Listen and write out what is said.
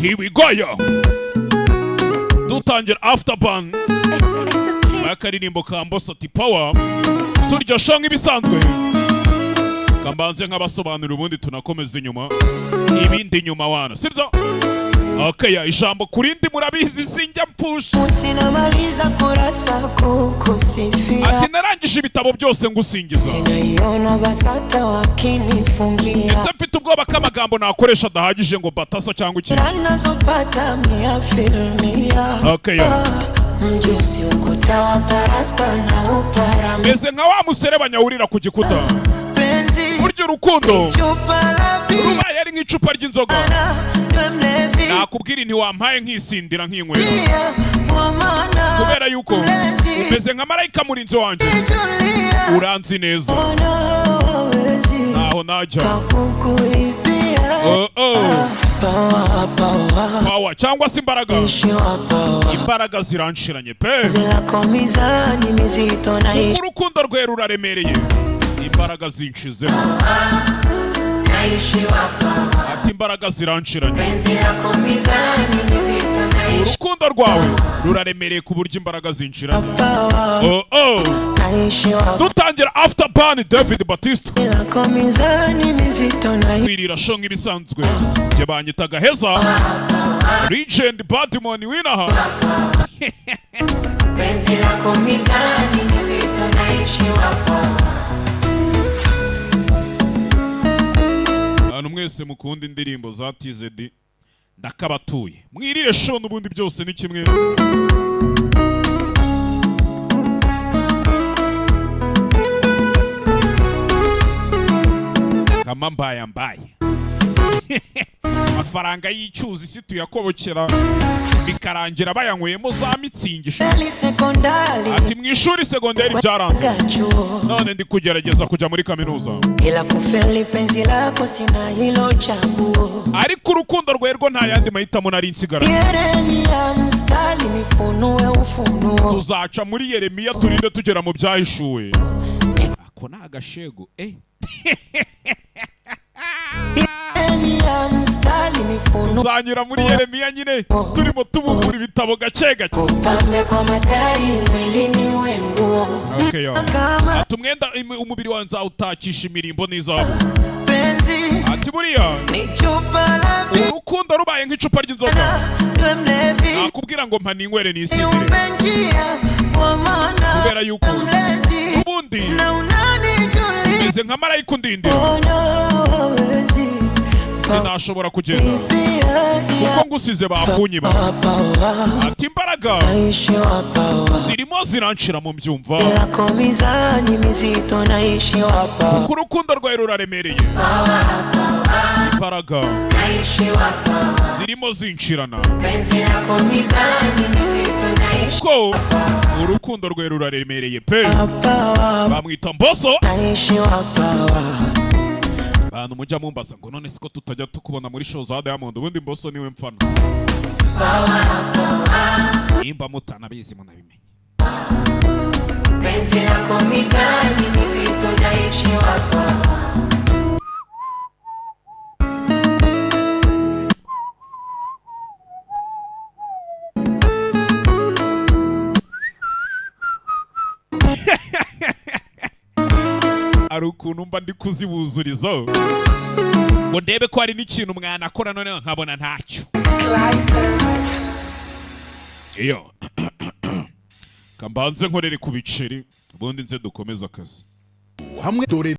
Here we go yo. Dutangira afterburn. Makaririmbo ka Mbosoti Power. Turya shanga ibisanzwe. Kambanze nk'abasobanura ubundi tunakomeza inyuma. Ibindi nyuma wana. Sibyo? Okay, ya ijambo kurindi murabizi sinjya mpusha. Sinamaliza kurasa kukusifia. Ati narangije ibitabo byose ngusingiza. Sinaiona basata wakinifungia. Ndetse mfite ubwoba k'amagambo nakoresha adahagije ngo batasa cyangwa iki. Nanazopata mia filmia. Okay, ya. Mjusi ukuta wa parasta na upara. Meze nka wa muserebanya urira ku gikuta. Burya urukundo rubaye ari nk'icupa ry'inzoga. Nakubwira ntiwampaye nkisindira nk'inywera. Kubera yuko umeze nka marayika murinzi wanjye. Uranzi neza. Naho najya. Power cyangwa se imbaraga. Imbaraga ziranshiranye pe. Urukundo rwe ruraremereye. Imbaraga zinshizemo. Ati imbaraga ziranshiranye. Urukundo rwawe ruraremereye ku buryo imbaraga zinshiranye. Dutangira afterburn David Batista. Kwirira shonga ibisanzwe. Jye banyitaga heza. Legend Badman winaha. Abantu mwese mukunda indirimbo za TZD ndakabatuye. Mwirire show n'ubundi byose ni kimwe. Kama mbaye. Amafaranga y'icyuzi isi tuyakobokera bikarangira bayanyweyemo za mitsingisha. Ati mu ishuri segonderi byaranze. None ndi kugerageza kujya muri kaminuza. Ariko urukundo rwe rwo nta yandi mahitamo nari nsigaranye. Tuzaca muri Yeremiya turinde tugera mu byahishuwe. Ako ni agashego tuzanyura muri Yeremiya nyine turimo tubumbura ibitabo gake gake. Okay, yo. Ati umwenda umubiri wawe nzawutakisha imirimbo n'izahabu. Ati buriya urukundo rubaye nk'icupa ry'inzoga. Nakubwira ngo mpa ninywere nisindire. Kubera yuko ubundi meze nka marayika undindira. Sinashobora kugenda kuko ngusize bakunyiba. Ati imbaraga zirimo ziranshira mu mbyumva. Kuko urukundo rwawe ruraremereye. Imbaraga zirimo zinshirana. Kuko urukundo rwawe ruraremereye pe. Bamwita Mboso. Abantu mujya mumbaza ngo none siko tutajya tukubona muri show za Diamond, ubundi Mboso niwe mfana. Imba mutanabizi munabimenye. Ari ukuntu mba ndi kuzibuzuriza ngo ndebe ko hari n'ikintu umwana akora none nkabona ntacyo. Iyo kambanze nkorere ku biceri ubundi nze dukomeza akazi.